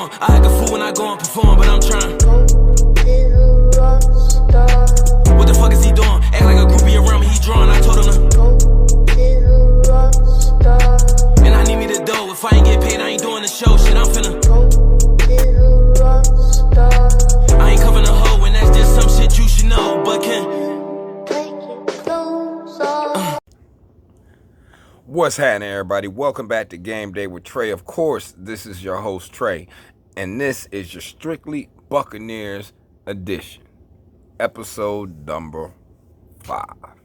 on. I act a fool when I go and perform, but I'm trying. What the fuck is he doing? Act like a groupie around me, he drawing. I told him to. And I need me to dough. If I ain't get paid, I ain't doing the show. Shit, I'm finna. I ain't covering the hoe, and that's just some shit you should know. But What's happening, everybody? Welcome back to Game Day with Trey. Of course, this is your host, Trey, and this is your Strictly Buccaneers edition, episode number 5. All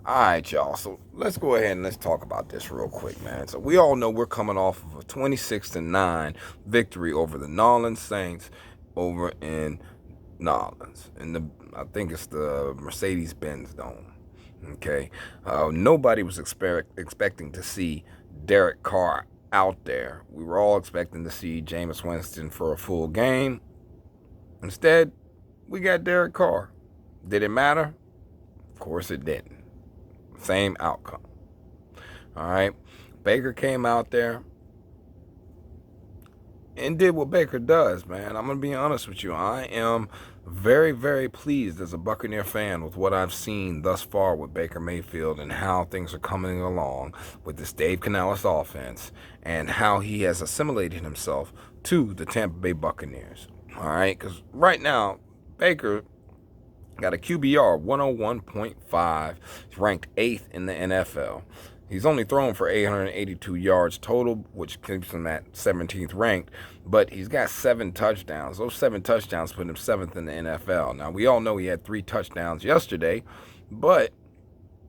right, y'all, so let's go ahead and let's talk about this real quick, man. So we all know we're coming off of a 26-9 victory over the New Orleans Saints over in New Orleans. I think it's the Mercedes-Benz Dome. Okay, nobody was expecting to see Derek Carr out there. We were all expecting to see Jameis Winston for a full game. Instead, we got Derek Carr. Did it matter? Of course it didn't. Same outcome. All right, Baker came out there and did what Baker does, man. I'm going to be honest with you. I am very, very pleased as a Buccaneer fan with what I've seen thus far with Baker Mayfield and how things are coming along with this Dave Canales offense and how he has assimilated himself to the Tampa Bay Buccaneers. All right, because right now, Baker got a QBR 101.5. He's ranked 8th in the NFL. He's only thrown for 882 yards total, which keeps him at 17th ranked, but he's got 7 touchdowns. Those 7 touchdowns put him 7th in the NFL. Now, we all know he had 3 touchdowns yesterday, but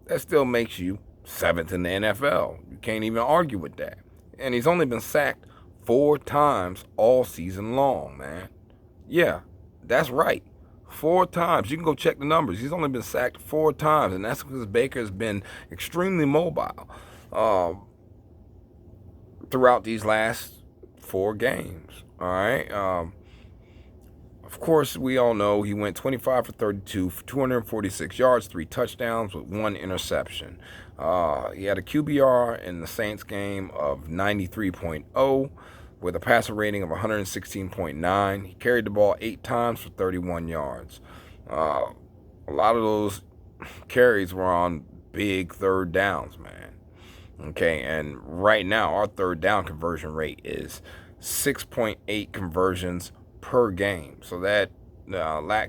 that still makes you 7th in the NFL. You can't even argue with that. And he's only been sacked 4 times all season long, man. Yeah, that's right. 4 times. You can go check the numbers. He's only been sacked 4 times, and that's because Baker's been extremely mobile throughout these last 4 games. All right. Of course, we all know he went 25 for 32 for 246 yards, 3 touchdowns with 1 interception. He had a QBR in the Saints game of 93.0. with a passer rating of 116.9. He carried the ball 8 times for 31 yards. A lot of those carries were on big third downs, man. Okay, and right now our third down conversion rate is 6.8 conversions per game. So that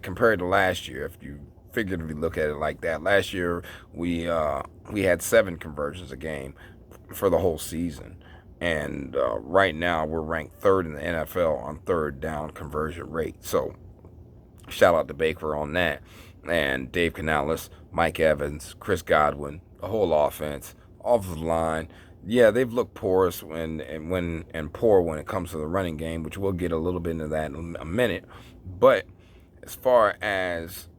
compared to last year, if you figuratively look at it like that, last year we had 7 conversions a game for the whole season. And right now, we're ranked 3rd in the NFL on third down conversion rate. So, shout out to Baker on that. And Dave Canales, Mike Evans, Chris Godwin, the whole offense, offensive line. Yeah, they've looked porous and poor when it comes to the running game, which we'll get a little bit into that in a minute. But as far as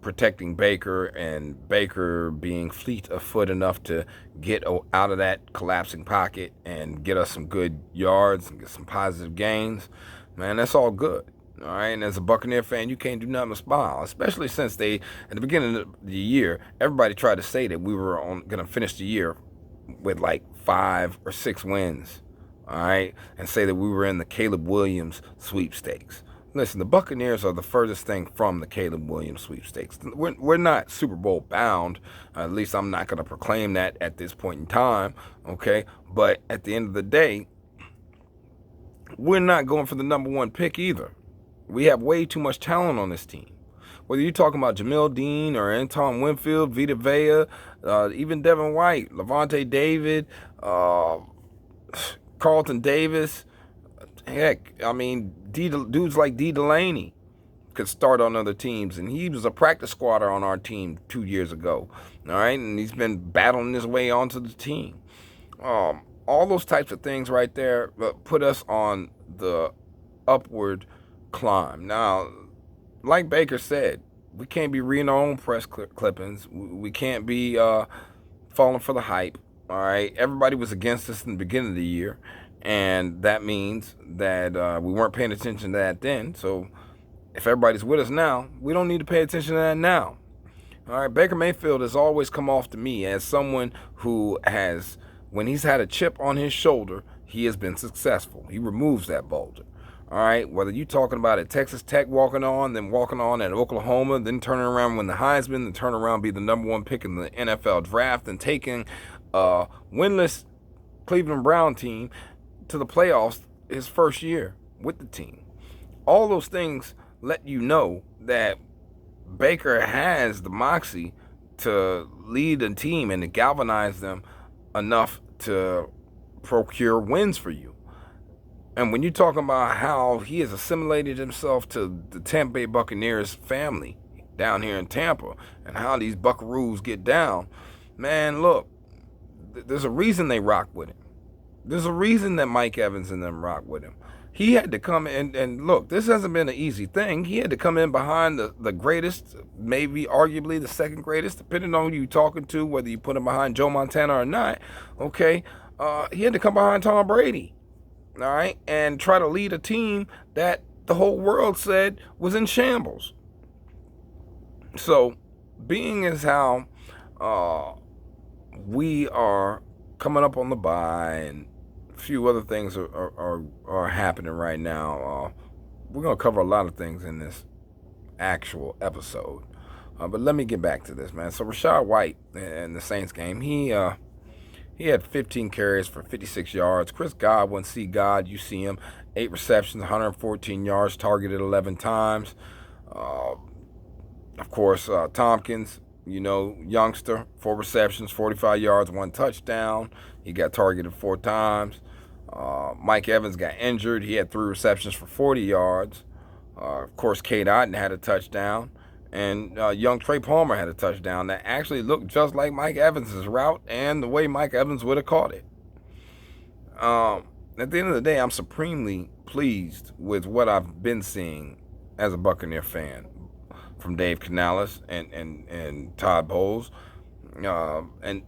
protecting Baker and Baker being fleet of foot enough to get out of that collapsing pocket and get us some good yards and get some positive gains, man, that's all good. All right, and as a Buccaneer fan, you can't do nothing but smile, especially since at the beginning of the year, everybody tried to say that we were going to finish the year with like 5 or 6 wins, all right, and say that we were in the Caleb Williams sweepstakes. Listen, the Buccaneers are the furthest thing from the Caleb Williams sweepstakes. We're not Super Bowl bound. At least I'm not going to proclaim that at this point in time, okay? But at the end of the day, we're not going for the number 1 pick either. We have way too much talent on this team. Whether you're talking about Jamil Dean or Anton Winfield, Vita Vea, even Devin White, Levante David, Carlton Davis, heck, I mean, dudes like D. Delaney could start on other teams, and he was a practice squatter on our team 2 years ago, all right, and he's been battling his way onto the team. All those types of things right there put us on the upward climb. Now, like Baker said, we can't be reading our own press clippings. We can't be falling for the hype, all right? Everybody was against us in the beginning of the year. And that means that we weren't paying attention to that then. So if everybody's with us now, we don't need to pay attention to that now. All right, Baker Mayfield has always come off to me as someone who has, when he's had a chip on his shoulder, he has been successful. He removes that boulder. All right, whether you're talking about at Texas Tech walking on, then walking on at Oklahoma, then turning around win the Heisman, then turning around be the #1 pick in the NFL draft, and taking a winless Cleveland Brown team to the playoffs his first year with the team. All those things let you know that Baker has the moxie to lead a team and to galvanize them enough to procure wins for you. And when you're talking about how he has assimilated himself to the Tampa Bay Buccaneers family down here in Tampa and how these Buckaroos get down, man, look, there's a reason they rock with him. There's a reason that Mike Evans and them rock with him. He had to come in, and look, this hasn't been an easy thing. He had to come in behind the greatest, maybe arguably the second greatest, depending on who you're talking to, whether you put him behind Joe Montana or not, okay? He had to come behind Tom Brady. All right, and try to lead a team that the whole world said was in shambles. So, being as how we are coming up on the bye and a few other things are happening right now, we're going to cover a lot of things in this actual episode. But let me get back to this, man. So, Rachaad White in the Saints game, he had 15 carries for 56 yards. Chris Godwin, see God, you see him. 8 receptions, 114 yards, targeted 11 times. Of course, Tompkins, youngster, 4 receptions, 45 yards, 1 touchdown. He got targeted 4 times. Mike Evans got injured. He had 3 receptions for 40 yards. Of course, Cade Otton had a touchdown. And young Trey Palmer had a touchdown that actually looked just like Mike Evans' route and the way Mike Evans would have caught it. At the end of the day, I'm supremely pleased with what I've been seeing as a Buccaneer fan from Dave Canales and Todd Bowles. And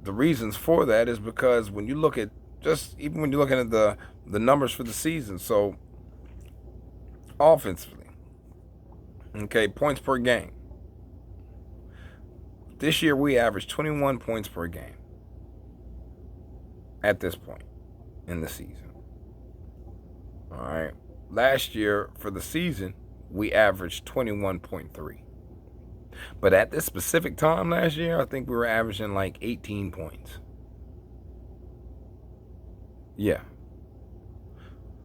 the reasons for that is because when you look at even when you're looking at the numbers for the season, so offensively, okay, points per game. This year we averaged 21 points per game at this point in the season. All right. Last year for the season, we averaged 21.3. But at this specific time last year, I think we were averaging like 18 points. Yeah.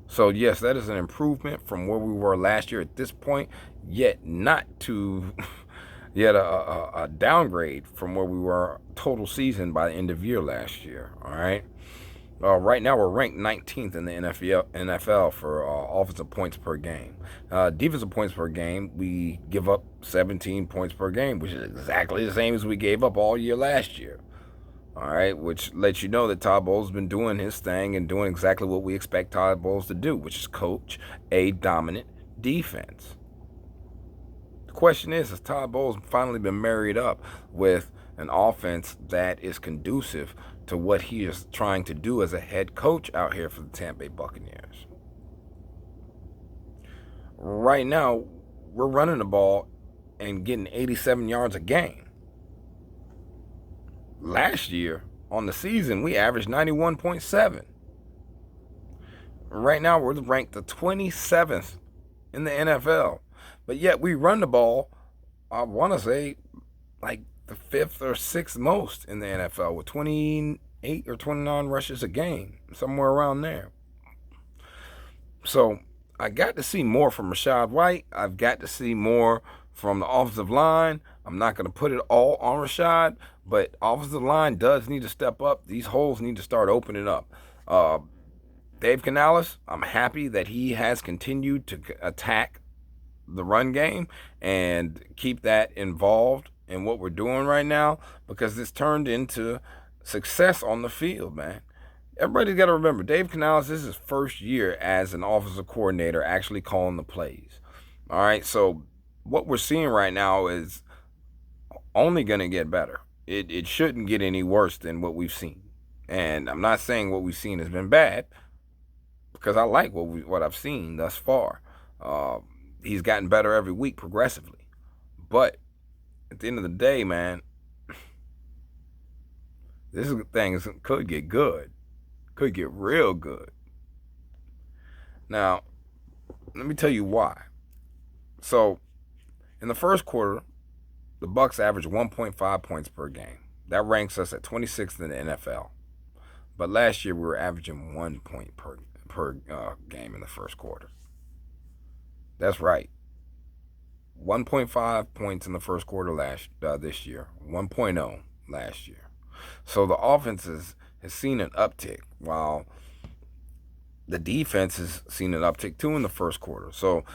So, yes, that is an improvement from where we were last year at this point, yet not to yet a downgrade from where we were total season by the end of year last year, all right? Right now, we're ranked 19th in the NFL for offensive points per game. Defensive points per game, we give up 17 points per game, which is exactly the same as we gave up all year last year. All right, which lets you know that Todd Bowles has been doing his thing and doing exactly what we expect Todd Bowles to do, which is coach a dominant defense. The question is, has Todd Bowles finally been married up with an offense that is conducive to what he is trying to do as a head coach out here for the Tampa Bay Buccaneers? Right now, we're running the ball and getting 87 yards a game. Last year, on the season, we averaged 91.7. Right now, we're ranked the 27th in the NFL. But yet, we run the ball, I want to say, like the 5th or 6th most in the NFL with 28 or 29 rushes a game, somewhere around there. So, I got to see more from Rachaad White. I've got to see more from the offensive line. I'm not going to put it all on Rachaad, but offensive line does need to step up. These holes need to start opening up. Dave Canales, I'm happy that he has continued to attack the run game and keep that involved in what we're doing right now, because it's turned into success on the field, man. Everybody's got to remember, Dave Canales, this is his first year as an offensive coordinator actually calling the plays. All right, so what we're seeing right now is only going to get better. It shouldn't get any worse than what we've seen. And I'm not saying what we've seen has been bad, because I like what I've seen thus far. He's gotten better every week progressively. But at the end of the day, man, this thing could get good. Could get real good. Now, Let me tell you why. So, in the first quarter, the Bucs averaged 1.5 points per game. That ranks us at 26th in the NFL. But last year we were averaging 1 point per game in the first quarter. That's right. 1.5 points in the first quarter this year. 1.0 last year. So the offense has seen an uptick, while the defense has seen an uptick too in the first quarter. So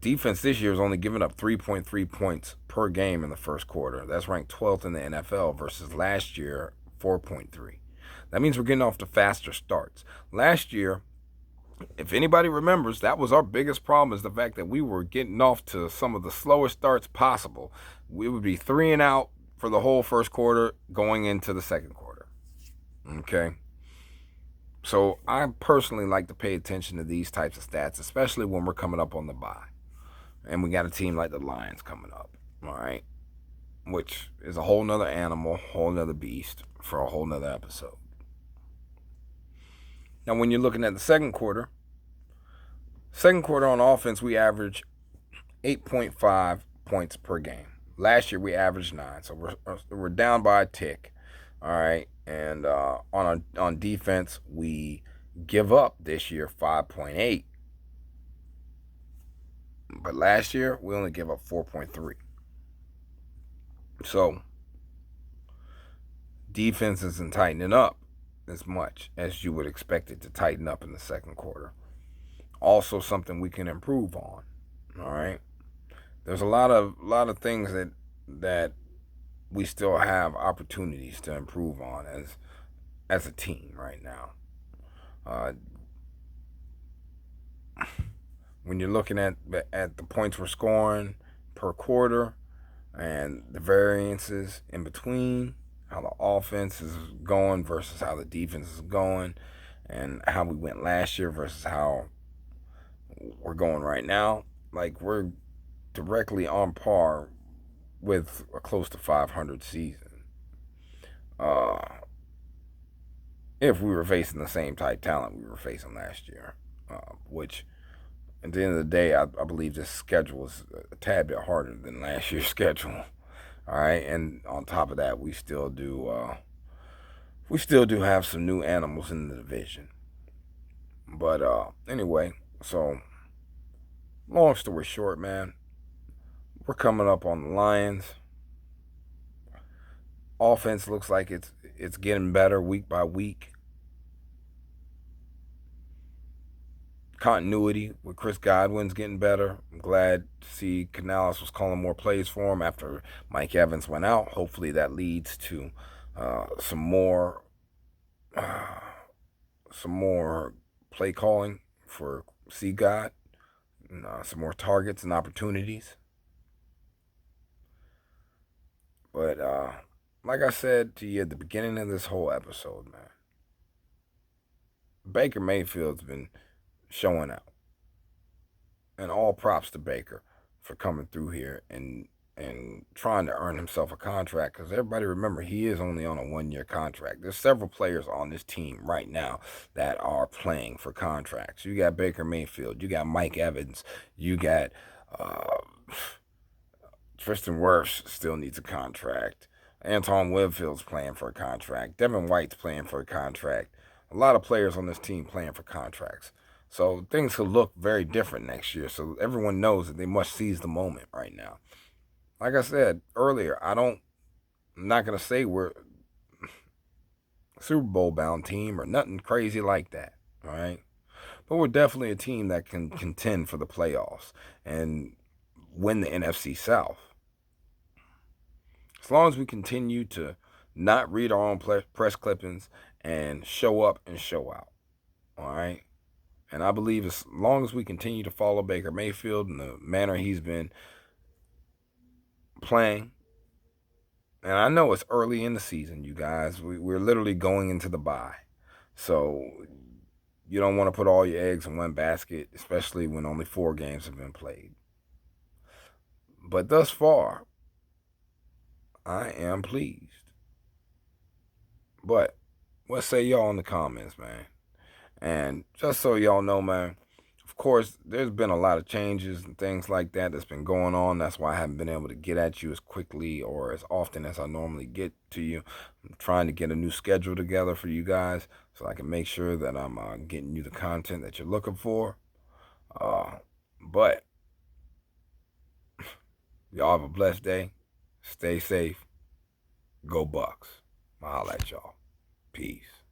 defense this year has only given up 3.3 points per game in the first quarter. That's ranked 12th in the NFL versus last year 4.3. That means we're getting off to faster starts. Last year, if anybody remembers, that was our biggest problem, is the fact that we were getting off to some of the slowest starts possible. We would be 3 and out for the whole first quarter going into the second quarter. Okay? So I personally like to pay attention to these types of stats, especially when we're coming up on the bye. And we got a team like the Lions coming up, all right? Which is a whole nother animal, whole nother beast for a whole nother episode. Now, when you're looking at the second quarter on offense, we average 8.5 points per game. Last year, we averaged 9, so we're down by a tick, all right? And on defense, we give up this year 5.8. But last year, we only give up 4.3. So, defense isn't tightening up as much as you would expect it to tighten up in the second quarter. Also something we can improve on. All right. There's a lot of things that we still have opportunities to improve on as a team right now. When you're looking at the points we're scoring per quarter and the variances in between, how the offense is going versus how the defense is going, and how we went last year versus how we're going right now, like, we're directly on par with a close to 500 season. If we were facing the same type talent we were facing last year, which at the end of the day, I believe this schedule is a tad bit harder than last year's schedule. All right, and on top of that, we still do have some new animals in the division. But anyway, so long story short, man, we're coming up on the Lions. Offense looks like it's getting better week by week. Continuity with Chris Godwin's getting better. I'm glad to see Canales was calling more plays for him after Mike Evans went out. Hopefully that leads to some more play calling for C. God, and some more targets and opportunities. But like I said to you at the beginning of this whole episode, man, Baker Mayfield's been showing out. And all props to Baker for coming through here and trying to earn himself a contract, because everybody remember, he is only on a 1-year contract. There's several players on this team right now that are playing for contracts. You got Baker Mayfield, you got Mike Evans, you got Tristan Wirfs still needs a contract. Antoine Winfield's playing for a contract. Devin White's playing for a contract. A lot of players on this team playing for contracts. So things could look very different next year. So everyone knows that they must seize the moment right now. Like I said earlier, I'm not going to say we're a Super Bowl bound team or nothing crazy like that. All right. But we're definitely a team that can contend for the playoffs and win the NFC South. As long as we continue to not read our own press clippings and show up and show out. All right. And I believe as long as we continue to follow Baker Mayfield in the manner he's been playing, and I know it's early in the season, you guys. We're literally going into the bye. So you don't want to put all your eggs in one basket, especially when only 4 games have been played. But thus far, I am pleased. But what say y'all in the comments, man? And just so y'all know, man, of course, there's been a lot of changes and things like that that's been going on. That's why I haven't been able to get at you as quickly or as often as I normally get to you. I'm trying to get a new schedule together for you guys so I can make sure that I'm getting you the content that you're looking for. But y'all have a blessed day. Stay safe. Go Bucs. I'll holla at y'all. Peace.